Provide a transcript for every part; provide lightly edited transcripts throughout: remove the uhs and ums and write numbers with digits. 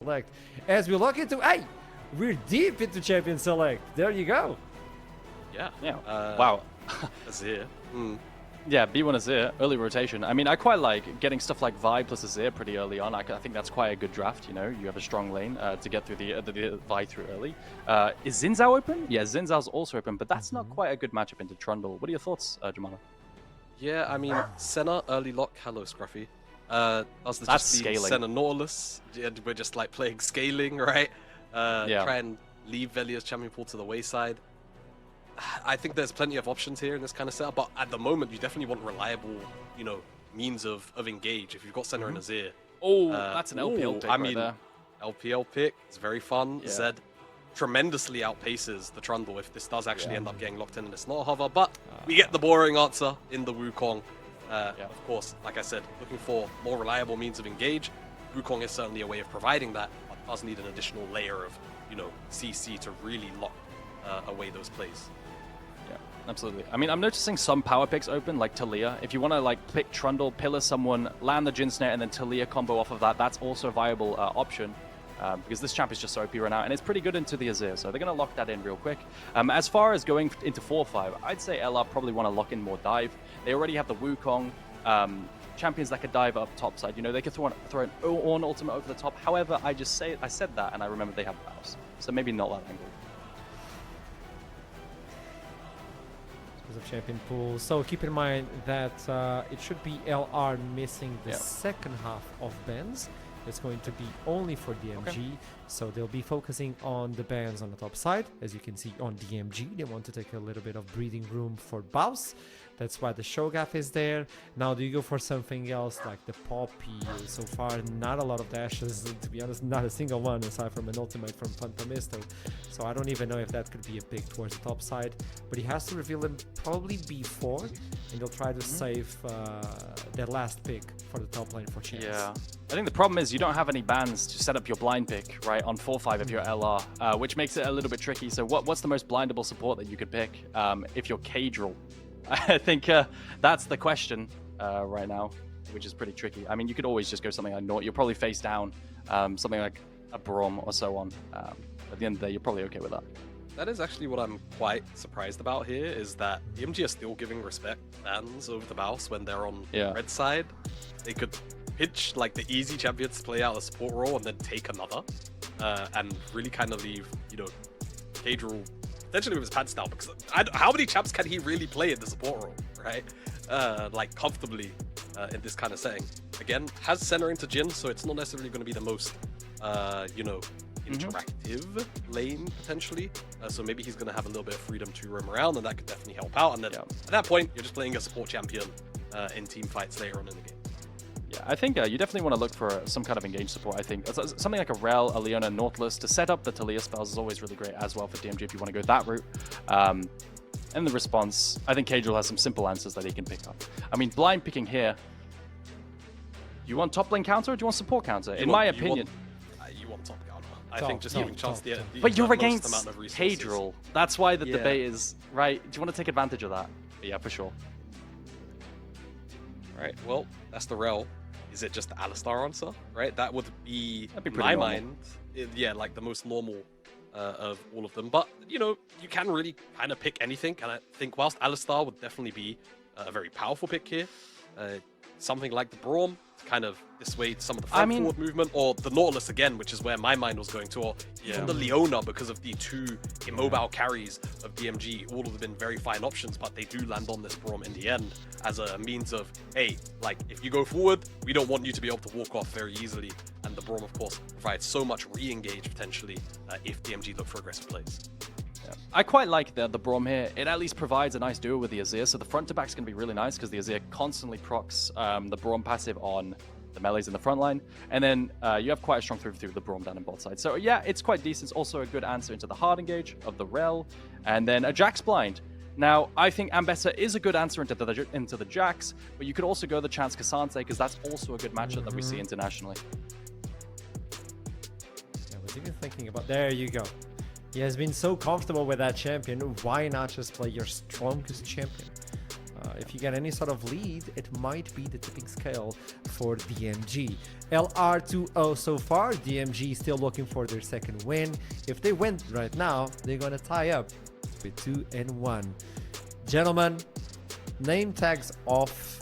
Select. As we look into, hey, we're deep into Champion Select. There you go. Yeah. Wow. Azir. Yeah, B1 Azir, early rotation. I mean, I quite like getting stuff like Vi plus Azir pretty early on. I think that's quite a good draft, you know? You have a strong lane to get through the Vi through early. Is Xin Zhao open? Yeah, Xin Zhao's also open, but that's not quite a good matchup into Trundle. What are your thoughts, Jamala? Yeah, I mean, Senna early lock. Hello, Scruffy. That's just scaling. Senna Nautilus. And we're just like playing scaling, right? Try and leave Velia's champion pool to the wayside. I think there's plenty of options here in this kind of setup, but at the moment, you definitely want reliable, you know, means of engage. If you've got Senna and Azir. Oh, that's an LPL pick right there. LPL pick. It's very fun. Yeah. Zed tremendously outpaces the Trundle if this does actually end up getting locked in and it's not a hover, but we get the boring answer in the Wukong. Of course, like I said, looking for more reliable means of engage. Wukong is certainly a way of providing that, but does need an additional layer of, you know, CC to really lock away those plays. Yeah, absolutely. I mean, I'm noticing some power picks open, like Talia. If you want to like pick Trundle, pillar someone, land the Jhin Snare, and then Talia combo off of that, that's also a viable option. Because this champ is just so OP right now, and it's pretty good into the Azir, so they're going to lock that in real quick. As far as going into 4-5, I'd say LR probably want to lock in more dive. They already have the Wukong champions that could dive up topside. You know, they could throw an Ornn ultimate over the top. However, I said that, and I remember they have Bows, so maybe not that angle. Of champion pool. So keep in mind that it should be LR missing the second half of bans. It's going to be only for DMG, so they'll be focusing on the bans on the top side. As you can see on DMG, they want to take a little bit of breathing room for Baus. That's why the Shogath is there. Now, do you go for something else like the Poppy? So far, not a lot of dashes. To be honest, not a single one aside from an ultimate from Phantomisto. So I don't even know if that could be a pick towards the top side. But he has to reveal him probably B4, and they'll try to save their last pick for the top lane for chance. Yeah. I think the problem is you don't have any bans to set up your blind pick, right, on 4-5 if you're LR, which makes it a little bit tricky. So what's the most blindable support that you could pick if you're Cadril? I think that's the question right now, which is pretty tricky. I mean, you could always just go something like Naught. You'll probably face down something like a Brom or so on. At the end of the day, you're probably okay with that. That is actually what I'm quite surprised about here, is that DMG are still giving respect bans over the Baus when they're on the red side. They could pitch like the easy champions to play out a support role and then take another and really kind of leave, you know, Cadril potentially with his pants down, because how many champs can he really play in the support role, right? Like comfortably in this kind of setting. Again, has Senna into Jhin, so it's not necessarily going to be the most, you know, interactive lane potentially. So maybe he's going to have a little bit of freedom to roam around, and that could definitely help out. And then at that point, you're just playing a support champion in team fights later on in the game. Yeah, I think you definitely want to look for some kind of engaged support. I think something like a Rel, a Leona, Nautilus to set up the Talia spells is always really great as well for DMG if you want to go that route. And the response, I think Cadril has some simple answers that he can pick up. I mean, blind picking here. You want top lane counter or do you want support counter? In my opinion, you want top counter. I think just giving chance the but you're against amount of resources. Cadril. That's why the debate is right. Do you want to take advantage of that? But yeah, for sure. Right. Well, that's the Rel. Is it just the Alistar answer, right? That would be, in my normal. mind, like the most normal of all of them. But, you know, you can really kind of pick anything. And I think whilst Alistar would definitely be a very powerful pick here, something like the Braum to kind of dissuade some of the front forward movement, or the Nautilus again, which is where my mind was going to, or even the Leona, because of the two immobile carries of DMG. All of them been very fine options, but they do land on this Braum in the end as a means of, hey, like, if you go forward, we don't want you to be able to walk off very easily. And the Braum, of course, provides so much re-engage potentially if DMG look for aggressive plays. Yeah. I quite like the Braum here. It at least provides a nice duo with the Azir, so the front to back is going to be really nice because the Azir constantly procs the Braum passive on the melees in the front line, and then you have quite a strong through the Braum down in bot side. So yeah, it's quite decent. It's also a good answer into the hard engage of the Rel, and then a Jax blind. Now, I think Ambessa is a good answer into the Jax, but you could also go the Chance Cassante because that's also a good matchup that we see internationally. I was even thinking about, there you go. He has been so comfortable with that champion. Why not just play your strongest champion? If you get any sort of lead, it might be the tipping scale for DMG. LR 2-0 so far. DMG still looking for their second win. If they win right now, they're gonna tie up with 2-1. Gentlemen, name tags off.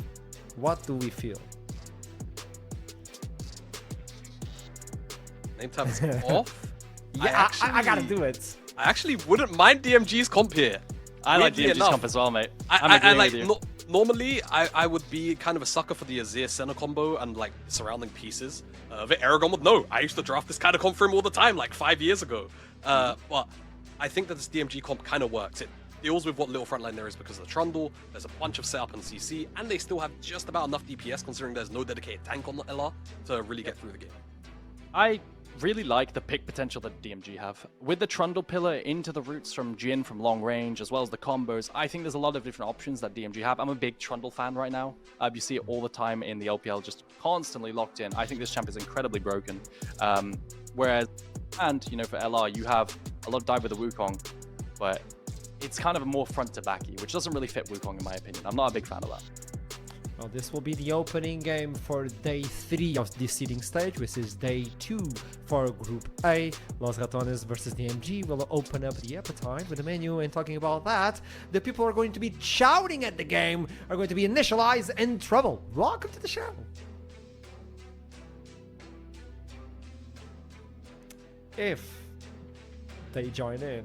What do we feel? Name tags off? Yeah, I gotta do it. I actually wouldn't mind DMG's comp here. I like DMG's comp as well, mate. I like normally I would be kind of a sucker for the Azir Senna combo and like surrounding pieces. But Aragon would know. I used to draft this kind of comp for him all the time, like 5 years ago. But I think that this DMG comp kind of works. It deals with what little frontline there is because of the Trundle. There's a bunch of setup and CC, and they still have just about enough DPS considering there's no dedicated tank on the LR to really get through the game. I really like the pick potential that DMG have. With the Trundle pillar into the roots from Jhin from long range, as well as the combos, I think there's a lot of different options that DMG have. I'm a big Trundle fan right now. You see it all the time in the LPL, just constantly locked in. I think this champ is incredibly broken. Whereas, and, you know, for LR, you have a lot of dive with the Wukong, but it's kind of a more front to backy, which doesn't really fit Wukong in my opinion. I'm not a big fan of that. Well, this will be the opening game for day 3 of the seeding stage, which is day 2 for Group A. Los Ratones versus DMG will open up the appetite with the menu, and talking about that, the people who are going to be shouting at the game are going to be Initialize and Trouble. Welcome to the show. If they join in.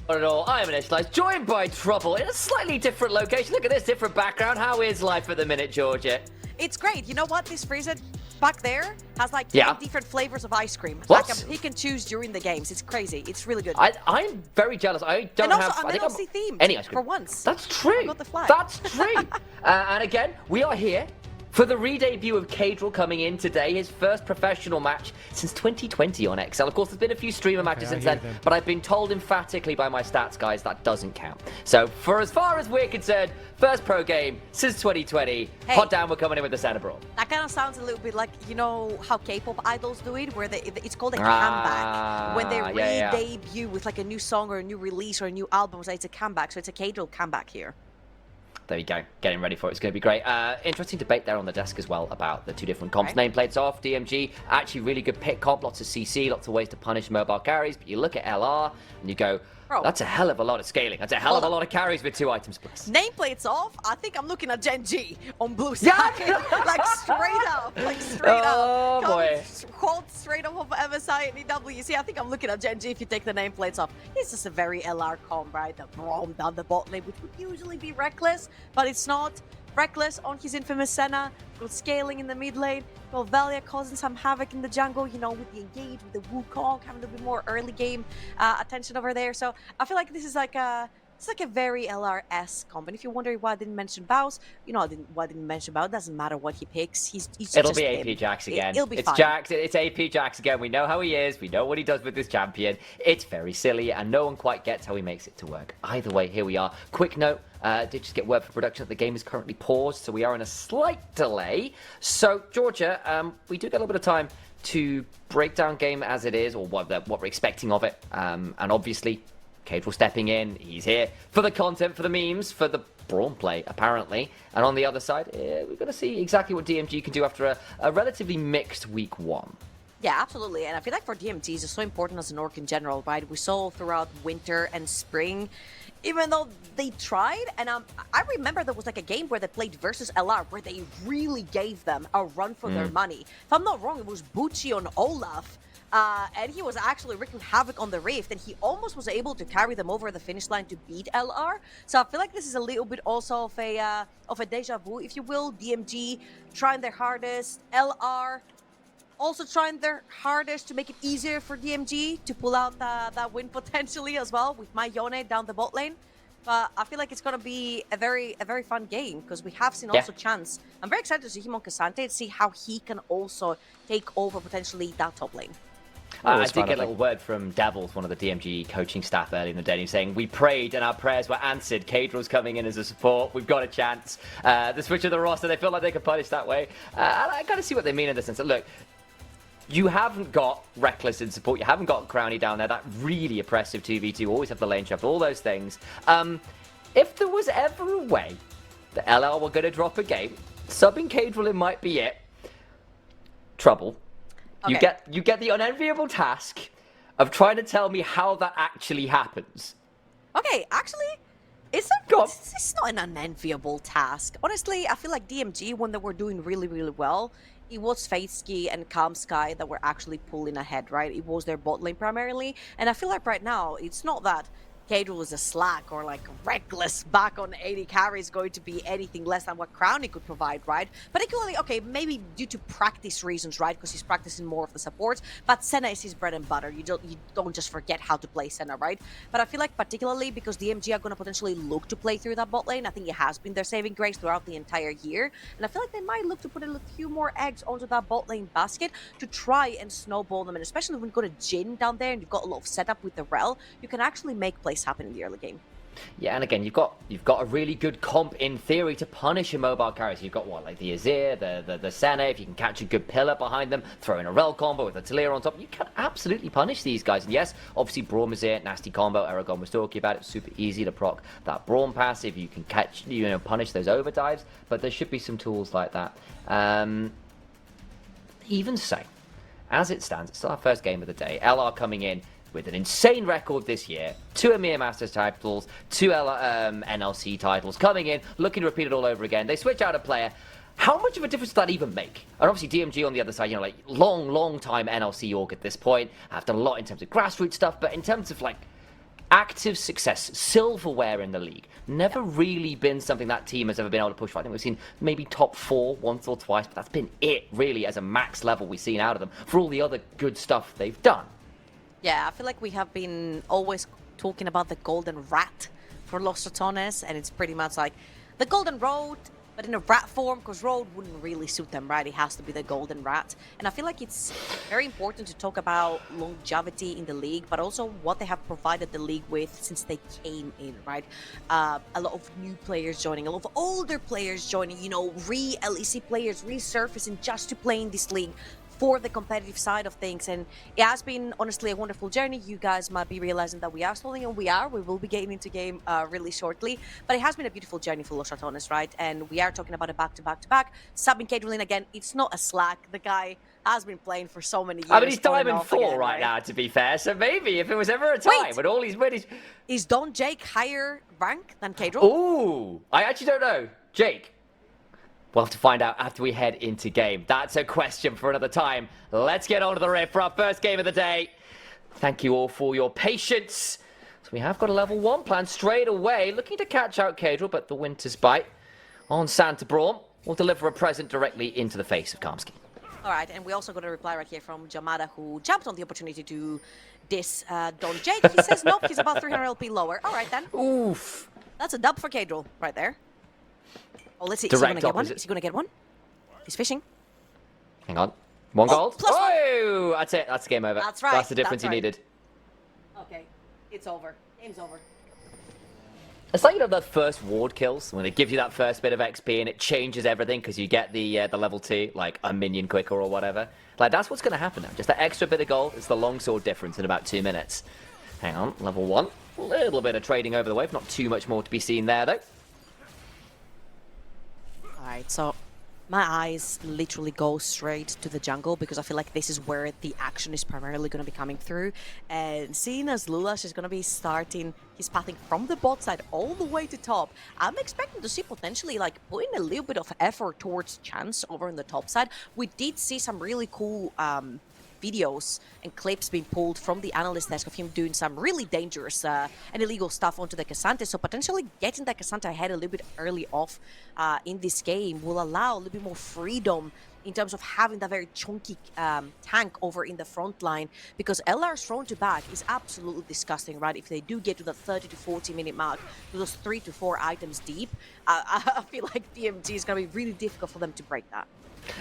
Not at all. I am Initialized, joined by Trouble in a slightly different location. Look at this, different background. How is life at the minute, Georgia? It's great. You know what? This freezer back there has like 10 different flavors of ice cream. What? I can pick and choose during the games. It's crazy. It's really good. I'm very jealous. I don't and also, have an NLC theme any ice cream for once. That's true. I got the flag. That's true. And again, we are here for the re-debut of Cadril coming in today, his first professional match since 2020 on XL. Of course, there's been a few streamer matches since then, but I've been told emphatically by my stats guys that doesn't count. So for as far as we're concerned, first pro game since 2020. Hey. Hot damn, we're coming in with the center brawl. That kind of sounds a little bit like, you know, how K-pop idols do it, where it's called a comeback. When they re-debut with like a new song or a new release or a new album, so it's a comeback. So it's a Cadril comeback here. There you go, getting ready for it. It's going to be great. Interesting debate there on the desk as well about the two different comps. Okay. Nameplates off, DMG, actually really good pick comp, lots of CC, lots of ways to punish mobile carries. But you look at LR and you go, bro, that's a hell of a lot of scaling. That's a hell of a lot of carries with 2 items plus. Nameplates off, I think I'm looking at Gen G on blue side. Yeah. Like straight up, Oh boy. Quote straight up of MSI and EWC. I think I'm looking at Gen G if you take the nameplates off. It's just a very LR comp, right? The Braum down the bot lane, which would usually be reckless, but it's not. Reckless on his infamous Senna, got scaling in the mid lane, got Valia causing some havoc in the jungle, you know, with the engage, with the Wukong, having a bit more early game attention over there. So I feel like this is like a very LR-esque comp. And if you're wondering why I didn't mention Baus, you know, why I didn't mention Baus. It doesn't matter what he picks. It'll be AP Jax again. It'll be fine. It's AP Jax again. We know how he is. We know what he does with this champion. It's very silly, and no one quite gets how he makes it to work. Either way, here we are. Quick note. Did just get word from production that the game is currently paused, so we are in a slight delay. So, Georgia, we do get a little bit of time to break down game as it is, or what we're expecting of it. And obviously, Cadril stepping in. He's here for the content, for the memes, for the brawn play, apparently. And on the other side, we're going to see exactly what DMG can do after a relatively mixed week 1. Yeah, absolutely. And I feel like for DMGs, it's so important as an orc in general, right? We saw throughout winter and spring, even though they tried, and I remember there was like a game where they played versus LR where they really gave them a run for their money. If I'm not wrong, it was Bucci on Olaf, and he was actually wreaking havoc on the Rift, and he almost was able to carry them over the finish line to beat LR. So I feel like this is a little bit also of a deja vu, if you will. DMG trying their hardest, LR also trying their hardest to make it easier for DMG to pull out that win potentially as well with my Yone down the bot lane. But I feel like it's going to be a very fun game because we have seen also Chance. I'm very excited to see him on Cassante and see how he can also take over potentially that top lane. I did get a little word from Devils, one of the DMG coaching staff early in the day, saying, we prayed and our prayers were answered. Cadril's coming in as a support. We've got a chance. The switch of the roster, they feel like they can punish that way. And I kind of see what they mean in the sense that, look, You haven't got Reckless in support. You haven't got Crowny down there. That really oppressive 2v2. Always have the lane trap, all those things. If there was ever a way that LR were going to drop a game, subbing Cadril might be it. Trouble. Okay. You get the unenviable task of trying to tell me how that actually happens. Okay, actually, it's not an unenviable task. Honestly, I feel like DMG, when they were doing really, really well, it was Faithski and Calm Sky that were actually pulling ahead, right? It was their bot lane primarily. And I feel like right now, it's not that Cadril is a slack or like Reckless back on 80 carry is going to be anything less than what Crowny could provide, right? Particularly, okay, maybe due to practice reasons, right? Because he's practicing more of the supports, but Senna is his bread and butter. You don't just forget how to play Senna, right? But I feel like particularly because DMG are going to potentially look to play through that bot lane, I think it has been their saving grace throughout the entire year. And I feel like they might look to put a few more eggs onto that bot lane basket to try and snowball them. And especially when you've got a Jhin down there and you've got a lot of setup with the Rel, you can actually make plays happen in the early game. Yeah, and again, you've got a really good comp in theory to punish your mobile carries. You've got what, like the Azir, the Senna. If you can catch a good pillar behind them, throw in a Rel combo with a Talia on top, you can absolutely punish these guys. And yes, obviously Braum is it, nasty combo. Aragon was talking about it. Super easy to proc that Braum passive. You can catch, punish those overdives. But there should be some tools like that. Even so, as it stands, it's still our first game of the day. LR coming in with an insane record this year, 2 EMEA Masters titles, 2 NLC titles, coming in, looking to repeat it all over again. They switch out a player. How much of a difference does that even make? And obviously DMG on the other side, like long time NLC org at this point, have done a lot in terms of grassroots stuff, but in terms of like active success, silverware in the league, never really been something that team has ever been able to push for. I think we've seen maybe top 4 once or twice, but that's been it really as a max level we've seen out of them for all the other good stuff they've done. Yeah, I feel like we have been always talking about the golden rat for Los Ratones, and it's pretty much like the golden road, but in a rat form, because road wouldn't really suit them, right? It has to be the golden rat. And I feel like it's very important to talk about longevity in the league, but also what they have provided the league with since they came in, right? A lot of new players joining, a lot of older players joining, re-LEC players resurfacing just to play in this league for the competitive side of things. And it has been honestly a wonderful journey. You guys might be realizing that we are stalling, and we will be getting into game really shortly, but it has been a beautiful journey for Los Ratones, right? And we are talking about a back-to-back subbing Cadril again. It's not a slack. The guy has been playing for so many years. I mean, he's Diamond 4 right now, to be fair, so maybe if it was ever a time when all he's wins... Is Don Jake higher rank than Cadril? Ooh, I actually don't know. Jake? We'll have to find out after we head into game. That's a question for another time. Let's get on to the riff for our first game of the day. Thank you all for your patience. So we have got a level 1 plan straight away. Looking to catch out Cadril, but the Winter's Bite on Santa Braum will deliver a present directly into the face of Karmsky. All right, and we also got a reply right here from Jamada, who jumped on the opportunity to diss Don Jake. He says, nope, he's about 300 LP lower. All right, then. Oof. That's a dub for Cadril right there. Oh, let's see. Direct Is he going to get one? opposite. Is he going to get one? He's fishing. Hang on. 1 gold. plus one. Oh, that's it. That's the game over. That's right. That's the difference That's he right. needed. Okay, it's over. Game's over. It's like, the first ward kills, when they give you that first bit of XP and it changes everything because you get the level 2, like a minion quicker or whatever. Like, that's what's going to happen now. Just that extra bit of gold. It's the longsword difference in about 2 minutes. Hang on. Level 1. A little bit of trading over the wave. Not too much more to be seen there, though. Alright, so my eyes literally go straight to the jungle because I feel like this is where the action is primarily going to be coming through. And seeing as Lulash is going to be starting his pathing from the bot side all the way to top, I'm expecting to see potentially like putting a little bit of effort towards Chance over on the top side. We did see some really cool videos and clips being pulled from the analyst desk of him doing some really dangerous and illegal stuff onto the Cassante. So potentially getting that Cassante ahead a little bit early off in this game will allow a little bit more freedom in terms of having that very chunky tank over in the front line, because LR's front to back is absolutely disgusting, right? If they do get to the 30 to 40 minute mark, to those 3 to 4 items deep, I feel like DMG is going to be really difficult for them to break that.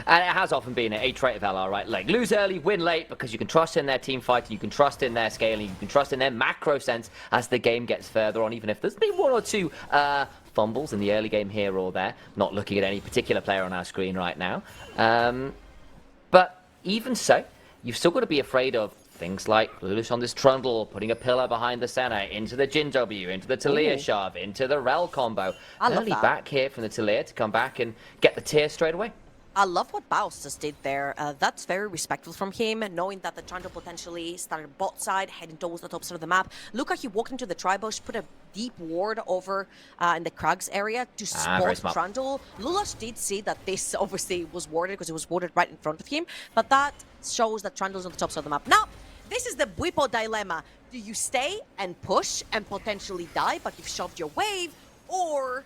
And it has often been a trait of LR, right? Like, lose early, win late, because you can trust in their team fighting, you can trust in their scaling, you can trust in their macro sense as the game gets further on, even if there's been 1 or 2 fumbles in the early game here or there. Not looking at any particular player on our screen right now. But even so, you've still got to be afraid of things like Lulush on this Trundle, putting a pillar behind the center, into the Jin W, into the Talia shove, into the Rel combo. I love Early that. back here from the Talia to come back and get the tier straight away. I love what Baus just did there. That's very respectful from him, knowing that the Trundle potentially started bot side, heading towards the top side of the map. Look how he walked into the Tribush, put a deep ward over in the Krugs area to spot Trundle. Lulash did see that this obviously was warded because it was warded right in front of him, but that shows that Trundle's on the top side of the map. Now, this is the Bwipo dilemma. Do you stay and push and potentially die, but you've shoved your wave, or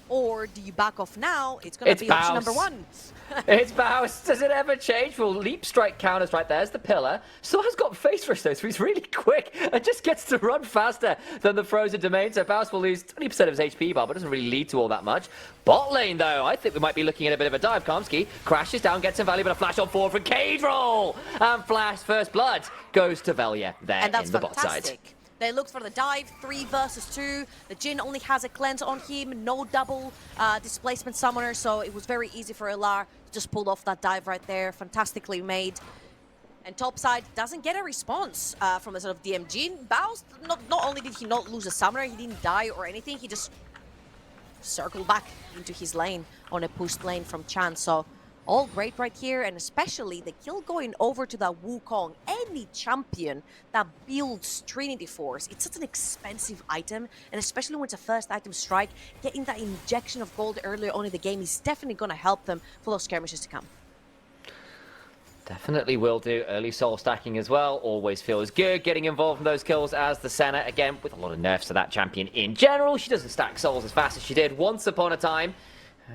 do you back off now? It's going to be option number one. It's Baus. Does it ever change? Well, Leap Strike counters right there's the pillar. Still has got face rush though, so he's really quick and just gets to run faster than the Frozen Domain. So Baus will lose 20% of his HP bar, but doesn't really lead to all that much. Bot lane though, I think we might be looking at a bit of a dive. Kamsky crashes down, gets some value, but a flash on forward from Cadrol. And Flash First Blood goes to Velia there in the bot side. They looked for the dive, 3 versus 2. The Jin only has a cleanse on him, no double displacement summoner, so it was very easy for LR to just pull off that dive right there. Fantastically made. And topside doesn't get a response from the sort of DMG. Baus, not only did he not lose a summoner, he didn't die or anything, he just circled back into his lane on a pushed lane from Chan. So all great right here, and especially the kill going over to that Wukong. Any champion that builds Trinity Force, it's such an expensive item, and especially when it's a first item strike, getting that injection of gold earlier on in the game is definitely going to help them for those skirmishes to come. Definitely will do. Early soul stacking as well. Always feels good getting involved in those kills as the Senna. Again, with a lot of nerfs to that champion in general. She doesn't stack souls as fast as she did once upon a time.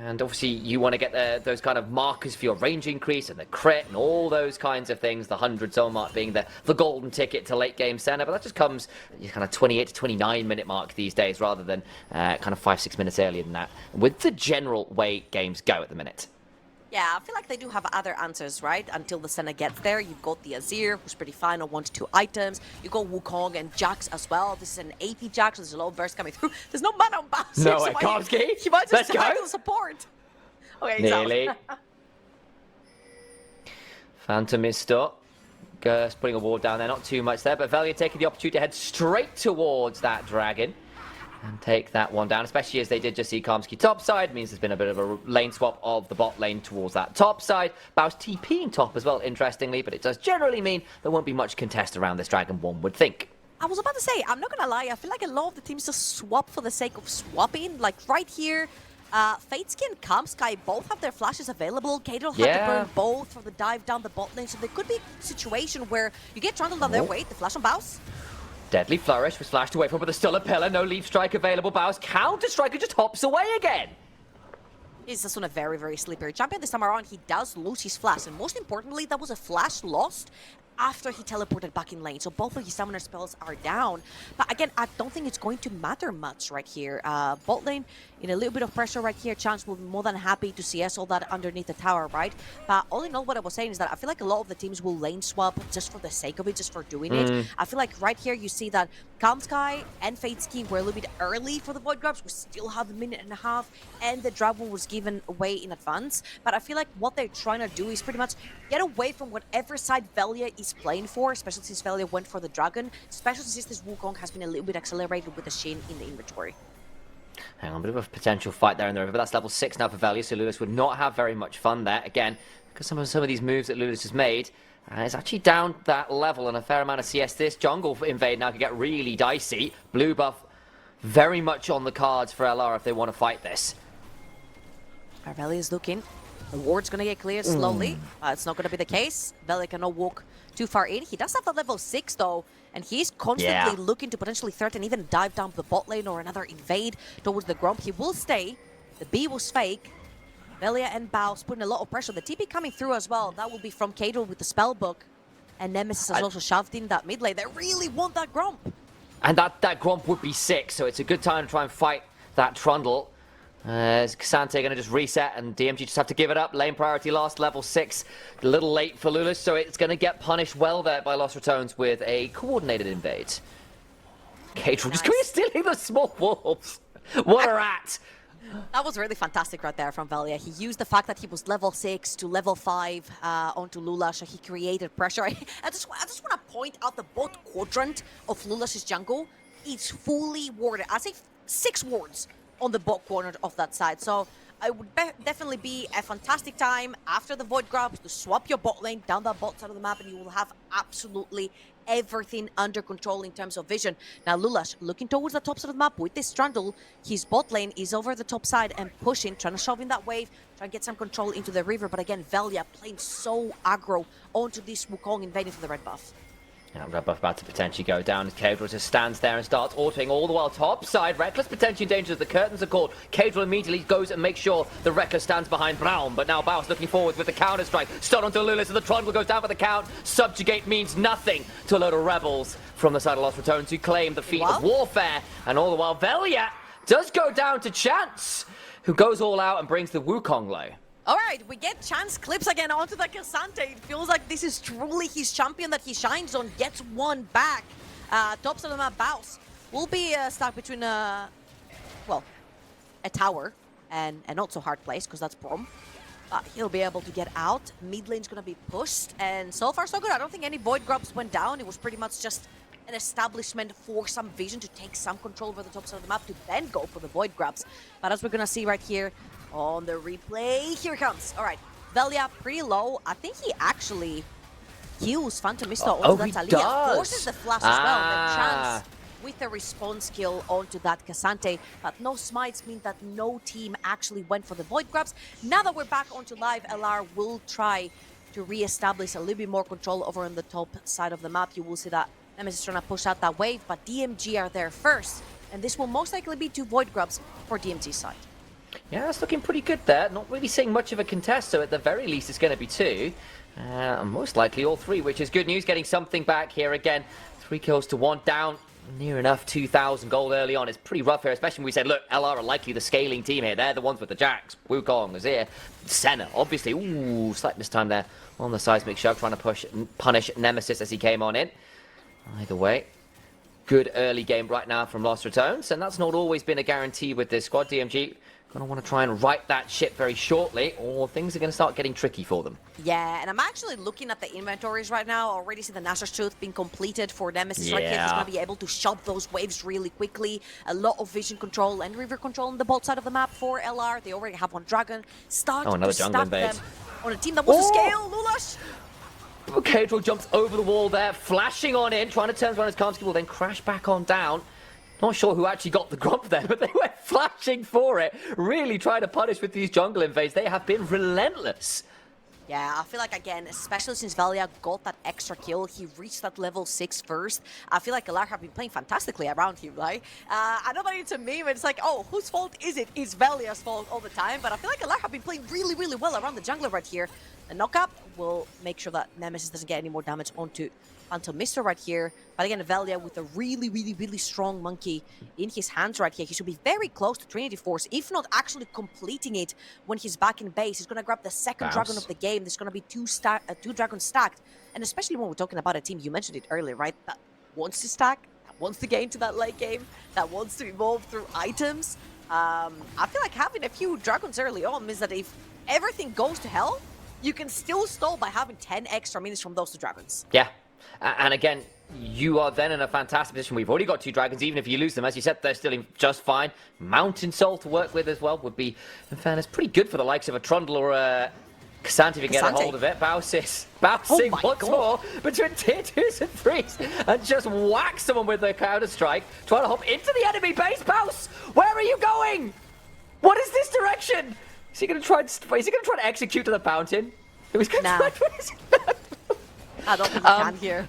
And obviously you want to get those kind of markers for your range increase and the crit and all those kinds of things. The 100 zone mark being the golden ticket to late game Senna, but that just comes kind of 28 to 29 minute mark these days rather than kind of 5-6 minutes earlier than that. With the general way games go at the minute. Yeah, I feel like they do have other answers, right? Until the Senna gets there, you've got the Azir, who's pretty fine on 1 to 2 items. You got Wukong and Jax as well. This is an AP Jax, so there's a lot of burst coming through. There's no mana on Baus. No way, Kamsky. He might just handle support. Okay, nearly. Phantomisto. Gerst putting a ward down there, not too much there, but Velia taking the opportunity to head straight towards that dragon and take that one down, especially as they did just see Kamsky top side. Means there's been a bit of a lane swap of the bot lane towards that top side. Baus TPing top as well, interestingly, but it does generally mean there won't be much contest around this dragon, one would think. I was about to say, I'm not gonna lie, I feel like a lot of the teams just swap for the sake of swapping. Like right here, Fatesky and Kamsky both have their flashes available. Cadrol had to burn both for the dive down the bot lane, so there could be a situation where you get Trundle down there, wait, the flash on Baus. Deadly Flourish was flashed away from, but there's still a pillar. No Leap Strike available. Baus Counter Striker just hops away again. He's just on a very, very slippery champion. This time around, he does lose his flash. And most importantly, that was a flash lost after he teleported back in lane. So both of his summoner spells are down. But again, I don't think it's going to matter much right here. Bot lane, in a little bit of pressure right here, Chance will be more than happy to CS all that underneath the tower, right? But all in all, what I was saying is that I feel like a lot of the teams will lane swap just for the sake of it, just for doing it. I feel like right here you see that Kamsky and Fatesky were a little bit early for the void grabs. We still have a minute and a half, and the drop was given away in advance. But I feel like what they're trying to do is pretty much get away from whatever side Velia is playing for, especially since Velia went for the dragon, especially since this Wukong has been a little bit accelerated with the Shin in the inventory. Hang on, a bit of a potential fight there in the river. That's level 6 now for Velia, so Lewis would not have very much fun there. Again, because some of these moves that Lewis has made, it's actually down that level and a fair amount of CS. This jungle invade now could get really dicey. Blue buff very much on the cards for LR if they want to fight this. Velia is looking. The ward's going to get cleared slowly. It's not going to be the case. Velia cannot walk too far in. He does have that level 6 though, and he's constantly looking to potentially threaten, even dive down the bot lane or another invade towards the Gromp. He will stay. The B was fake. Velia and Baus putting a lot of pressure. The TP coming through as well. That will be from Cadrol with the spell book. And Nemesis has also shoved in that mid lane. They really want that Gromp. And that Gromp would be sick, so it's a good time to try and fight that Trundle. Xante going to just reset, and DMG just have to give it up. Lane priority lost, level 6. A little late for Lulus, so it's going to get punished well there by Lost Ratones with a coordinated invade. Cadrol just stealing the small wolves. What a rat! That was really fantastic right there from Velia. He used the fact that he was level 6 to level 5 onto Lulash. He created pressure. I just want to point out the bot quadrant of Lulash's jungle. It's fully warded. I say 6 wards on the bot quadrant of that side. So it would definitely be a fantastic time after the Void grabs to swap your bot lane down that bot side of the map, and you will have absolutely everything under control in terms of vision. Now Lulash looking towards the top side of the map with this Trundle. His bot lane is over the top side and pushing, trying to shove in that wave, trying to get some control into the river. But again, Velia playing so aggro onto this Wukong invading for the red buff. Now red buff about to potentially go down as Cadril just stands there and starts autoing all the while top side. Reckless potentially in danger as the curtains are called. Cadril immediately goes and makes sure the Reckless stands behind Brown, but now Baus looking forward with the counter strike. Stun onto Lulis and the Trundle goes down for the count. Subjugate means nothing to a load of rebels from the side of Lost Ratones who claim the feat of warfare, and all the while Velia does go down to Chance, who goes all out and brings the Wukong low. All right, we get Chance clips again onto the Cassante. It feels like this is truly his champion that he shines on. Gets one back. Tops of the map, Baus will be stuck between, well, a tower and a not so hard place, because that's Prom. He'll be able to get out. Mid lane's going to be pushed, and so far so good. I don't think any Void grabs went down. It was pretty much just an establishment for some vision to take some control over the top side of the map to then go for the Void grabs. But as we're going to see right here, on the replay, here it comes. All right, Velia pretty low. I think he actually heals Phantomista onto that Talia. Forces the flash as well. Then Chance with the response skill onto that Cassante. But no smites mean that no team actually went for the Void grabs. Now that we're back onto live, LR will try to re-establish a little bit more control over on the top side of the map. You will see that Nemesis trying to push out that wave, but DMG are there first. And this will most likely be 2 Void grabs for DMG's side. Yeah, that's looking pretty good there. Not really seeing much of a contest, so at the very least it's going to be 2. Most likely all 3, which is good news. Getting something back here again. 3 kills to 1 down. Near enough 2,000 gold early on. It's pretty rough here, especially when we said, look, LR are likely the scaling team here. They're the ones with the Jacks. Wukong is here. Senna, obviously. Ooh, slight mistime there on the seismic shove, trying to punish Nemesis as he came on in. Either way, good early game right now from Lost Ratones, and that's not always been a guarantee with this squad. DMG going to want to try and right that ship very shortly, or things are going to start getting tricky for them. Yeah, and I'm actually looking at the inventories right now. Already see the Nashor's Tooth being completed for Nemesis right here. He's going to be able to shove those waves really quickly. A lot of vision control and river control on the bot side of the map for LR. They already have one Dragon. Start to stack them on a team that wants to scale. Lulash! Cadril jumps over the wall there, flashing on in, trying to turn around his Karmsky will then crash back on down. Not sure who actually got the grump there, but they were flashing for it. Really trying to punish with these jungle invades. They have been relentless. Yeah, I feel like, again, especially since Velia got that extra kill, he reached that level 6 first. I feel like LR have been playing fantastically around him, right? I know that it's a meme, it's like, oh, whose fault is it? It's Velia's fault all the time, but I feel like LR have been playing really, really well around the jungler right here. The knockup will make sure that Nemesis doesn't get any more damage onto Phantomista right here. But again, Velia with a really, really, really strong monkey in his hands right here. He should be very close to Trinity Force, if not actually completing it when he's back in base. He's going to grab the second dragon of the game. There's going to be 2 dragons stacked. And especially when we're talking about a team, you mentioned it earlier, right? That wants to stack, that wants to get into that late game, that wants to evolve through items. I feel like having a few dragons early on means that if everything goes to hell, you can still stall by having 10 extra minutes from those 2 dragons. Yeah. And again, you are then in a fantastic position. We've already got 2 dragons. Even if you lose them, as you said, they're still just fine. Mountain Soul to work with as well would be, in fairness, pretty good for the likes of a Trundle or a Cassante if you can get a hold of it. Bouncing once more between tier 2s and 3s and just whack someone with the counter strike. Trying to hop into the enemy base. Baus, where are you going? What is this direction? Is he going to try and execute to the fountain? He's going to try to... I don't think he can here.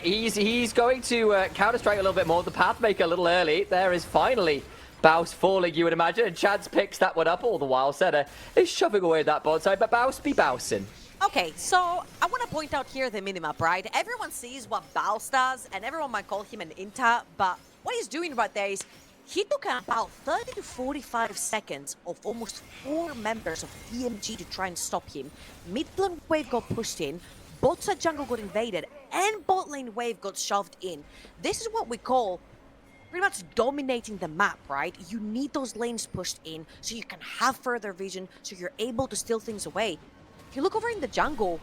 He's going to counter-strike a little bit more. The Pathmaker a little early. There is finally Baus falling, you would imagine. And Chance picks that one up all the while. Senna is shoving away that bot side, but Baus be Bausing. Okay, so I want to point out here the minimap, right? Everyone sees what Baus does, and everyone might call him an Inta, but what he's doing right there is he took about 30 to 45 seconds of almost 4 members of DMG to try and stop him. Mid-lane wave got pushed in, bot side jungle got invaded, and bot lane wave got shoved in. This is what we call pretty much dominating the map, right? You need those lanes pushed in so you can have further vision, so you're able to steal things away. If you look over in the jungle,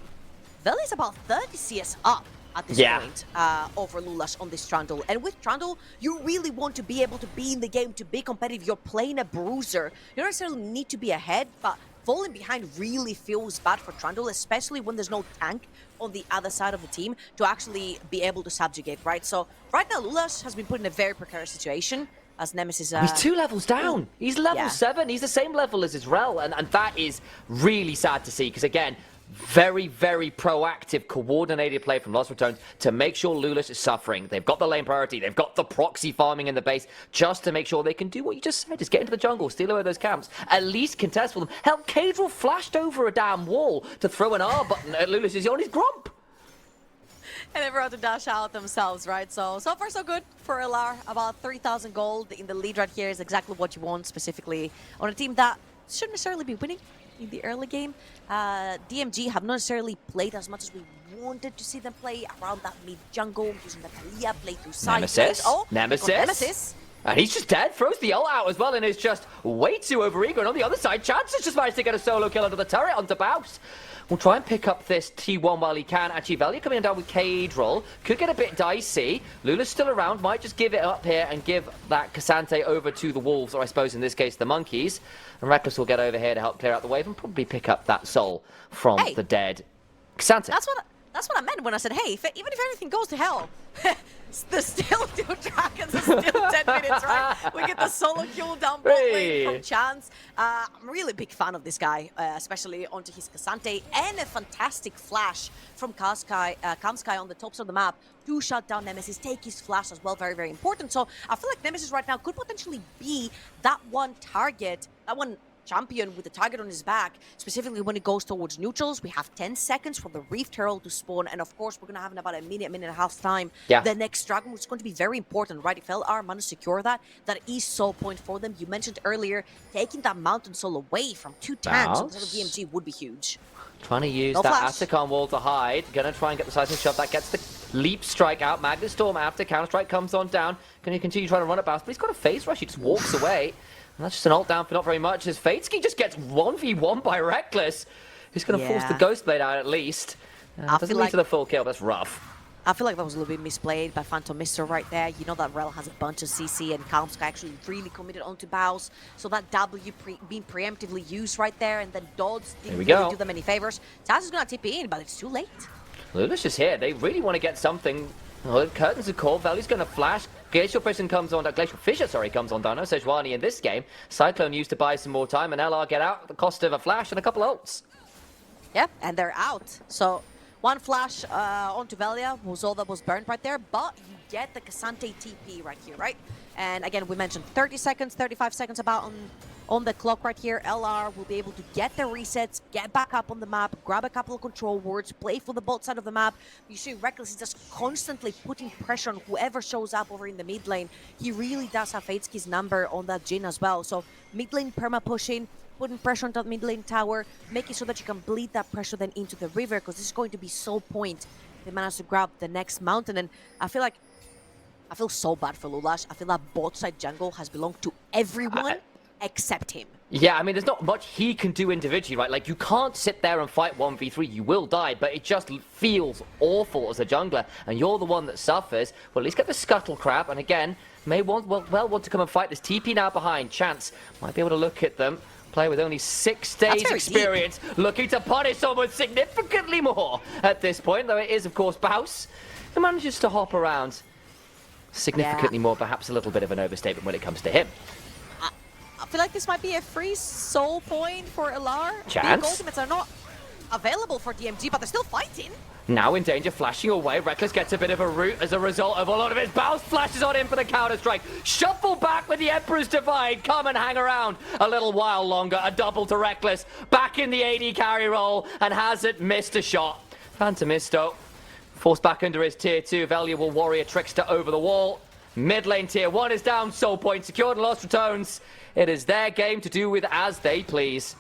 Veli's about 30 CS up at this point over Lulash on this Trundle. And with Trundle, you really want to be able to be in the game, to be competitive. You're playing a bruiser. You don't necessarily need to be ahead, but falling behind really feels bad for Trundle, especially when there's no tank on the other side of the team to actually be able to subjugate, right? So right now, Lulash has been put in a very precarious situation as Nemesis... He's 2 levels down. He's level 7. He's the same level as Israel, and that is really sad to see, because again, very, very proactive, coordinated play from Lost Ratones to make sure Lulash is suffering. They've got the lane priority. They've got the proxy farming in the base just to make sure they can do what you just said, is get into the jungle, steal away those camps, at least contest for them. Hell, Cadril flashed over a damn wall to throw an R button at Lulash is on his grump. And they were able to dash out themselves, right? So far so good for LR. About 3,000 gold in the lead right here is exactly what you want, specifically on a team that shouldn't necessarily be winning in the early game. DMG have not necessarily played as much as we wanted to see them play around that mid jungle, using the Talia, play through side. Nemesis. Oh, Nemesis. And he's just dead, throws the ult out as well, and is just way too overeager. And on the other side, Chance has just managed to get a solo kill under the turret onto Baus. We'll try and pick up this T1 while he can. Actually, Value coming down with Cadril. Could get a bit dicey. Lula's still around, might just give it up here and give that Cassante over to the Wolves, or I suppose in this case, the Monkeys. And Reckless will get over here to help clear out the wave and probably pick up that soul from the dead Cassante. That's what I meant when I said, hey, even if everything goes to hell, there's still 2 dragons, there's still 10 minutes, right? We get the solo kill down bot lane from Chance. I'm a really big fan of this guy, especially onto his Cassante, and a fantastic flash from Kamsky on the tops of the map to shut down Nemesis, take his flash as well, very, very important. So I feel like Nemesis right now could potentially be that one target, that one champion with the target on his back, specifically when it goes towards neutrals. We have 10 seconds for the Rift Herald to spawn, and of course we're going to have in about a minute and a half time the next dragon, which is going to be very important, right? If LR manage to secure that is so point for them. You mentioned earlier, taking that mountain soul away from 2 tanks on the DMG would be huge. Trying to use that Atacon wall to hide. Gonna try and get the seismic shot. That gets the leap strike out. Magnus Storm after. Counter-strike comes on down. Gonna continue trying to run at Baus, but he's got a phase rush. He just walks away. And that's just an ult down for not very much, as Fatesky just gets 1v1 by Reckless, who's going to force the Ghost Blade out at least. Doesn't lead to the full kill, that's rough. I feel like that was a little bit misplayed by Phantom Mister right there. You know that Rel has a bunch of CC, and Kalmsky actually really committed onto Baus. So that W being preemptively used right there, and then Dodds didn't really do them any favors. Taz is going to tip in, but it's too late. Lula's just here. They really want to get something. Oh, curtains are called. Valley's going to flash. Glacial Fissure comes on down. No Sejuani in this game. Cyclone used to buy some more time, and LR get out at the cost of a flash and a couple ults. Yep, and they're out. So one flash onto Velia was all that was burned right there, but you get the Cassante TP right here, right? And again, we mentioned 30 seconds, 35 seconds about on the clock right here. LR will be able to get the resets, get back up on the map, grab a couple of control wards, play for the bot side of the map. You see Reckless is just constantly putting pressure on whoever shows up over in the mid lane. He really does have Fatesky's number on that Jhin as well. So mid lane perma pushing, putting pressure on that mid lane tower, making sure that you can bleed that pressure then into the river, because this is going to be so point. They managed to grab the next mountain, and I feel so bad for Lulash. I feel that bot side jungle has belonged to everyone except him. Yeah, I mean, there's not much he can do individually, right? Like, you can't sit there and fight 1v3. You will die, but it just feels awful as a jungler, and you're the one that suffers. Well, at least get the Scuttle Crab, and again, may want to come and fight this TP now behind. Chance might be able to look at them. Player with only 6 days experience, looking to punish someone significantly more at this point, though it is, of course, Baus, who manages to hop around significantly more, perhaps a little bit of an overstatement when it comes to him. I feel like this might be a free soul point for LR. Chance. The ultimates are not available for DMG, but they're still fighting. Now in danger, flashing away. Reckless gets a bit of a root as a result of a lot of his Baus flashes on him for the counter-strike. Shuffle back with the Emperor's Divide. Come and hang around a little while longer. A double to Reckless. Back in the AD carry role and hasn't missed a shot. Phantomisto forced back under his tier 2. Valuable Warrior Trickster over the wall. Mid lane tier 1 is down. Soul point secured and Lost Ratones. It is their game to do with as they please.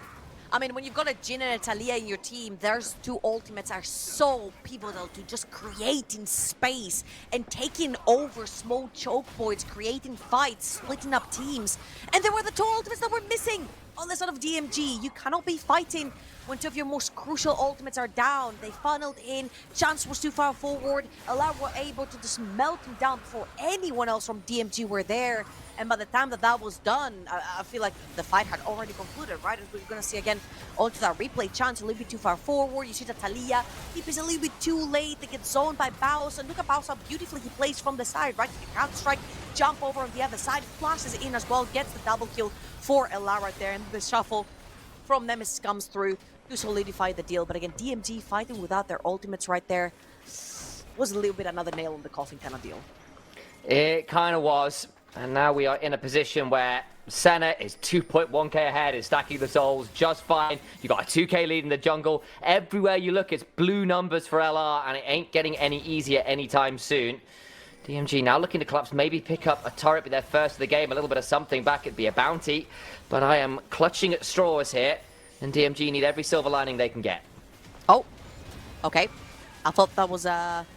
I mean, when you've got a Jhin and a Talia in your team, there's two ultimates are so pivotal to just creating space and taking over small choke points, creating fights, splitting up teams. And they were the two ultimates that were missing on the side of DMG. You cannot be fighting when two of your most crucial ultimates are down. They funneled in, Chance was too far forward, Alar were able to just melt him down before anyone else from DMG were there. And by the time that was done, I feel like the fight had already concluded, right? As we're going to see again onto that replay, Chance a little bit too far forward. You see the Talia, he is a little bit too late. They get zoned by Baus, and look at Baus how beautifully he plays from the side, right? He can counter-strike, jump over on the other side, flashes in as well, gets the double kill for Elar right there, and the shuffle from Nemesis comes through to solidify the deal. But again, DMG fighting without their ultimates right there was a little bit another nail in the coffin kind of deal. It kind of was. And now we are in a position where Senna is 2.1k ahead, is stacking the souls just fine. You got a 2k lead in the jungle. Everywhere you look, it's blue numbers for LR, and it ain't getting any easier anytime soon. DMG now looking to collapse, maybe pick up a turret, be their first of the game, a little bit of something back, it'd be a bounty. But I am clutching at straws here, and DMG need every silver lining they can get. Oh, okay. I thought that was a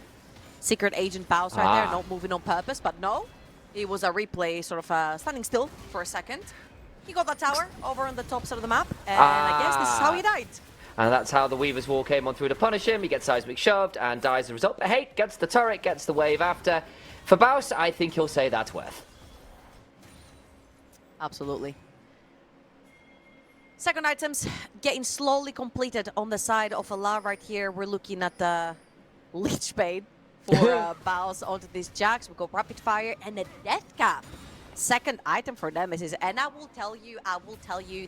secret agent Baus right there, not moving on purpose, but no. It was a replay, sort of standing still for a second. He got that tower over on the top side of the map, and I guess this is how he died. And that's how the Weaver's Wall came on through to punish him. He gets seismic shoved and dies as a result. But hey, gets the turret, gets the wave after. For Baus, I think he'll say that's worth. Absolutely. Second items getting slowly completed on the side of Alar right here. We're looking at the Lich Bait for Baus onto these Jacks. We go rapid fire and a death cap. Second item for Nemesis. And I will tell you,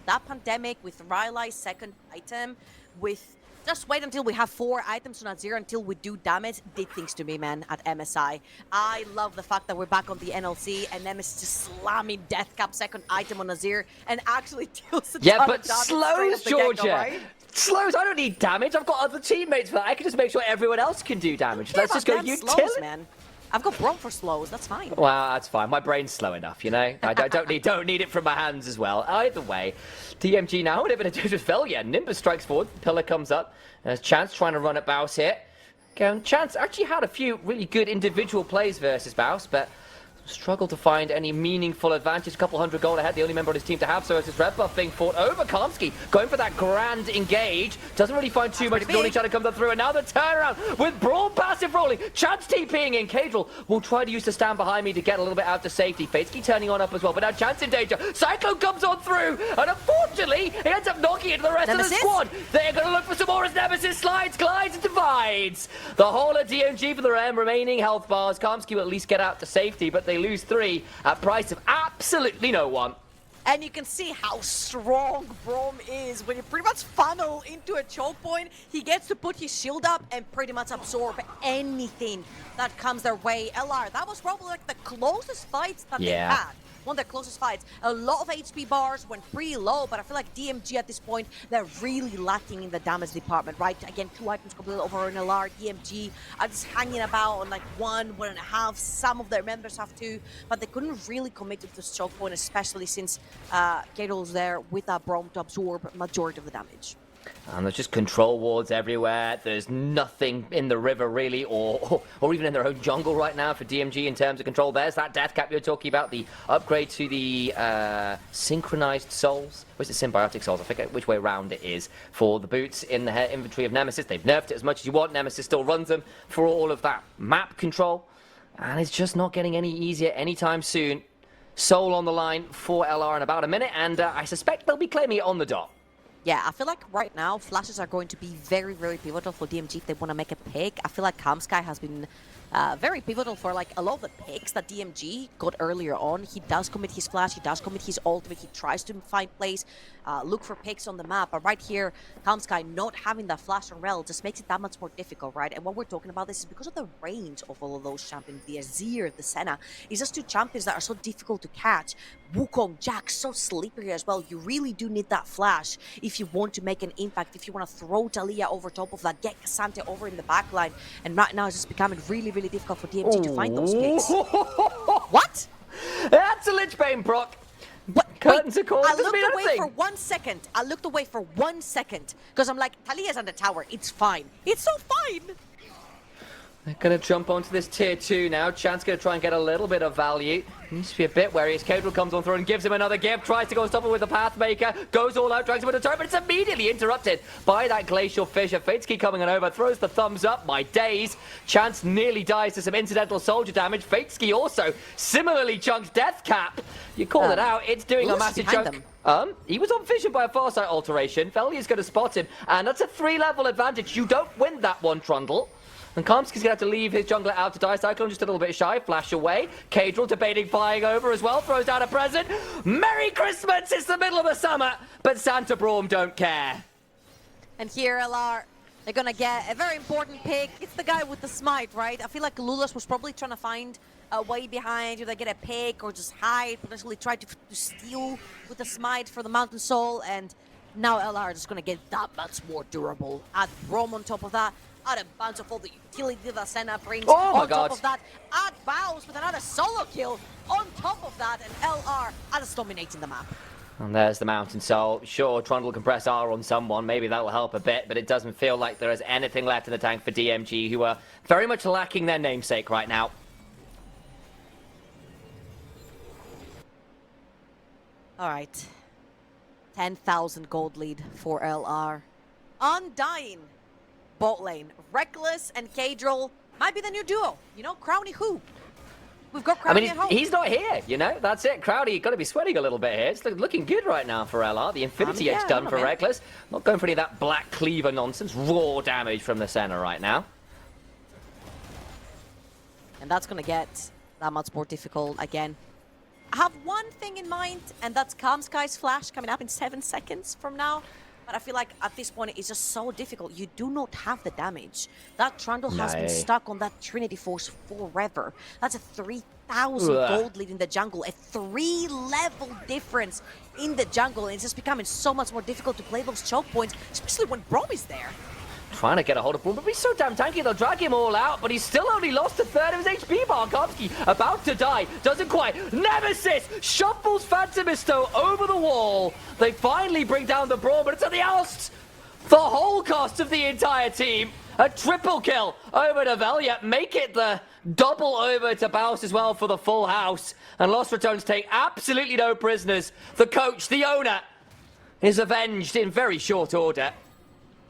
that pandemic with Rylai's second item, with just wait until we have 4 items on Azir until we do damage, did things to me, man, at MSI. I love the fact that we're back on the NLC and Nemesis just slamming death cap second item on Azir and actually deals a ton of damage slows, Georgia. Right? Slows, I don't need damage. I've got other teammates for that. I can just make sure everyone else can do damage. Let's just go utility. Slows, man. I've got Brom for slows, that's fine. Well, that's fine. My brain's slow enough, you know? I don't need it from my hands as well. Either way, DMG now, what are they going to do with Fel? Yeah, Nimbus strikes forward, Pillar comes up. There's Chance trying to run at Baus here. Chance actually had a few really good individual plays versus Baus, but struggled to find any meaningful advantage. A couple hundred gold ahead, the only member on his team to have, so as his red buff being fought over. Karmsky going for that grand engage. Doesn't really find too much. Only trying to come through, and now the turnaround with Brawl passive rolling. Chance TPing in. Cadril will try to use the stand behind me to get a little bit out to safety. Fatesky turning on up as well, but now Chance in danger. Cyclone comes on through, and unfortunately, he ends up knocking into the rest of the squad. They're going to look for some more as Nemesis slides, glides, and divides. The whole of DMG for the remaining health bars. Karmsky will at least get out to safety, but they lose 3 at price of absolutely no one. And you can see how strong Brom is. When you pretty much funnel into a choke point, he gets to put his shield up and pretty much absorb anything that comes their way. LR, that was probably like the closest fights that they had. One of their closest fights. A lot of HP bars went pretty low, but I feel like DMG at this point, they're really lacking in the damage department, right? Again, 2 items completed over on LR. DMG are just hanging about on like 1.5. Some of their members have 2, but they couldn't really commit to the choke point, especially since Cadrill's there with that Brom to absorb majority of the damage. And there's just control wards everywhere. There's nothing in the river really, or even in their own jungle right now for DMG in terms of control. There's that death cap you're talking about, the upgrade to the synchronized souls. Or is it symbiotic souls? I forget which way around it is for the boots in the inventory of Nemesis. They've nerfed it as much as you want. Nemesis still runs them for all of that map control. And it's just not getting any easier anytime soon. Soul on the line for LR in about a minute, and I suspect they'll be claiming it on the dot. Yeah, I feel like right now, flashes are going to be very, very pivotal for DMG if they want to make a pick. I feel like Kamsky has been very pivotal for like a lot of the picks that DMG got earlier on. He does commit his flash, he does commit his ultimate, he tries to find plays, look for picks on the map. But right here, Kamsky not having that flash on Rel just makes it that much more difficult, right? And what we're talking about this is because of the range of all of those champions, the Azir, the Senna. It's just 2 champions that are so difficult to catch. Wukong, Jack, so slippery as well. You really do need that flash if you want to make an impact, if you want to throw Talia over top of that, get Cassante over in the backline. And right now it's just becoming really, really difficult for DMG to find those picks. What? That's a Lich Bane proc. What? curtains are called. I looked away for 1 second. I looked away for 1 second because I'm like, Talia's on the tower. It's fine. It's so fine. They're going to jump onto this tier 2 now. Chance going to try and get a little bit of value. Needs to be a bit wary as Cadril comes on through and gives him another gift. Tries to go and stop him with the Pathmaker. Goes all out, drags him with the turret, but it's immediately interrupted by that Glacial Fissure. Fatesky coming on over, throws the thumbs up. My days. Chance nearly dies to some incidental soldier damage. Fatesky also similarly chunks Death Cap. You call it out. It's doing a massive chunk. He was on vision by a Farsight alteration. Velia's going to spot him, and that's a 3-level advantage. You don't win that one, Trundle. And Kamsky's going to have to leave his jungler out to die. Cyclone just a little bit shy. Flash away. Cadril debating flying over as well. Throws down a present. Merry Christmas! It's the middle of the summer. But Santa Braum don't care. And here, LR, they're going to get a very important pick. It's the guy with the smite, right? I feel like Lulas was probably trying to find a way behind. Either get a pick or just hide. Potentially try to steal with the smite for the Mountain Soul. And now LR is going to get that much more durable. Add Braum on top of that. Add a bunch of all the utility that Senna brings. On top of that, add Baus with another solo kill. On top of that, and LR is dominating the map. And there's the Mountain Soul. Sure, Trundle can press R on someone. Maybe that will help a bit, but it doesn't feel like there is anything left in the tank for DMG, who are very much lacking their namesake right now. All right. 10,000 gold lead for LR. Undying. Bot lane. Reckless and Cadril might be the new duo. You know, Crowny who? We've got Crowny at home. He's not here, you know? That's it. Crowny, got to be sweating a little bit here. It's looking good right now for LR. The Infinity Edge done for Reckless. Not going for any of that Black Cleaver nonsense. Raw damage from the center right now. And that's going to get that much more difficult again. I have one thing in mind, and that's Kamsky's flash coming up in 7 seconds from now. But I feel like at this point it's just so difficult. You do not have the damage. That Trundle has been stuck on that Trinity Force forever. That's a 3,000 gold lead in the jungle. A 3-level difference in the jungle. And it's just becoming so much more difficult to play those choke points, especially when Braum is there. Trying to get a hold of Braum, but he's so damn tanky, they'll drag him all out, but he's still only lost a third of his HP bar. Kamsky about to die, doesn't quite. Nemesis shuffles Phantomisto over the wall. They finally bring down the Braum, but it's at the oust. The whole cost of the entire team. A triple kill over to Velia. Make it the double over to Baus as well for the full house. And Lost Ratones take absolutely no prisoners. The coach, the owner, is avenged in very short order.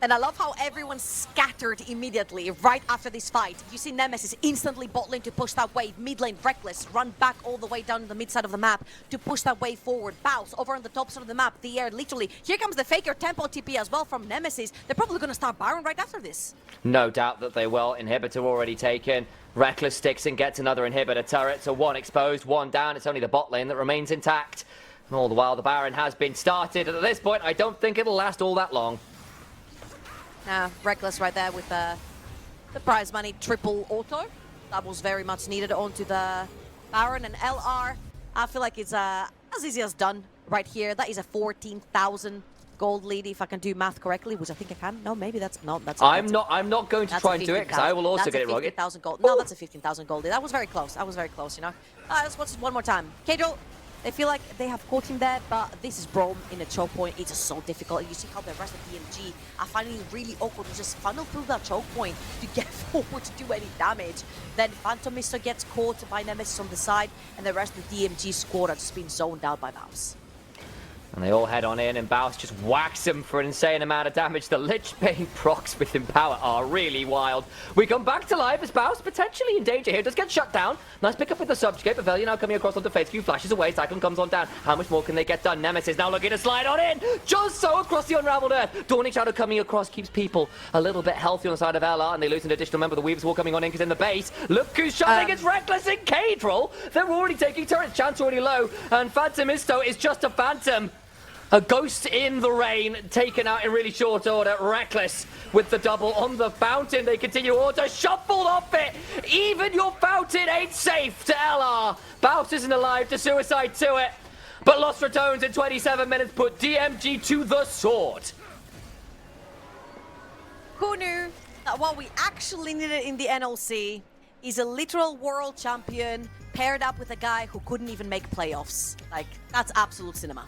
And I love how everyone scattered immediately right after this fight. You see Nemesis instantly bot lane to push that wave. Mid lane Reckless run back all the way down to the mid side of the map to push that wave forward. Baus over on the top side of the map. The air literally. Here comes the Faker tempo TP as well from Nemesis. They're probably going to start Baron right after this. No doubt that they will. Inhibitor already taken. Reckless sticks and gets another inhibitor turret. So one exposed, one down. It's only the bot lane that remains intact. And all the while the Baron has been started. And at this point, I don't think it'll last all that long. Reckless right there with the prize money triple auto. That was very much needed onto the Baron and LR. I feel like it's as easy as done right here. That is a 14,000 gold lead if I can do math correctly, which I think I can. No, maybe that's not. I'm not going to try and do it because I will also get it wrong. 15,000 gold. No, that's a 15,000 gold lead. That was very close. You know. Let's watch it one more time. Cadril. They feel like they have caught him there, but this is Braum in a choke point. It's just so difficult. And you see how the rest of DMG are finding it really awkward to just funnel through that choke point to get forward to do any damage. Then Phantomisto gets caught by Nemesis on the side, and the rest of the DMG squad are just being zoned out by Baus. And they all head on in, and Baus just whacks him for an insane amount of damage. The Lich Bane procs with Empower are really wild. We come back to life as Baus potentially in danger here. Does get shut down. Nice pick up with the subjugate. Pavelia now coming across onto Fatesky, flashes away. Cyclone comes on down. How much more can they get done? Nemesis now looking to slide on in. Just so across the Unraveled Earth. Dawning Shadow coming across keeps people a little bit healthy on the side of LR, and they lose an additional member of the Weaver's Wall coming on in because in the base. Look who's shoving. It's Reckless and Cadril. They're already taking turrets. Chance already low. And Phantomisto is just a phantom. A ghost in the rain, taken out in really short order. Reckless with the double on the fountain. They continue auto, shuffled off it. Even your fountain ain't safe to LR. Baus isn't alive to suicide to it. But Lost Ratones in 27 minutes put DMG to the sword. Who knew that what we actually needed in the NLC is a literal world champion paired up with a guy who couldn't even make playoffs. Like, that's absolute cinema.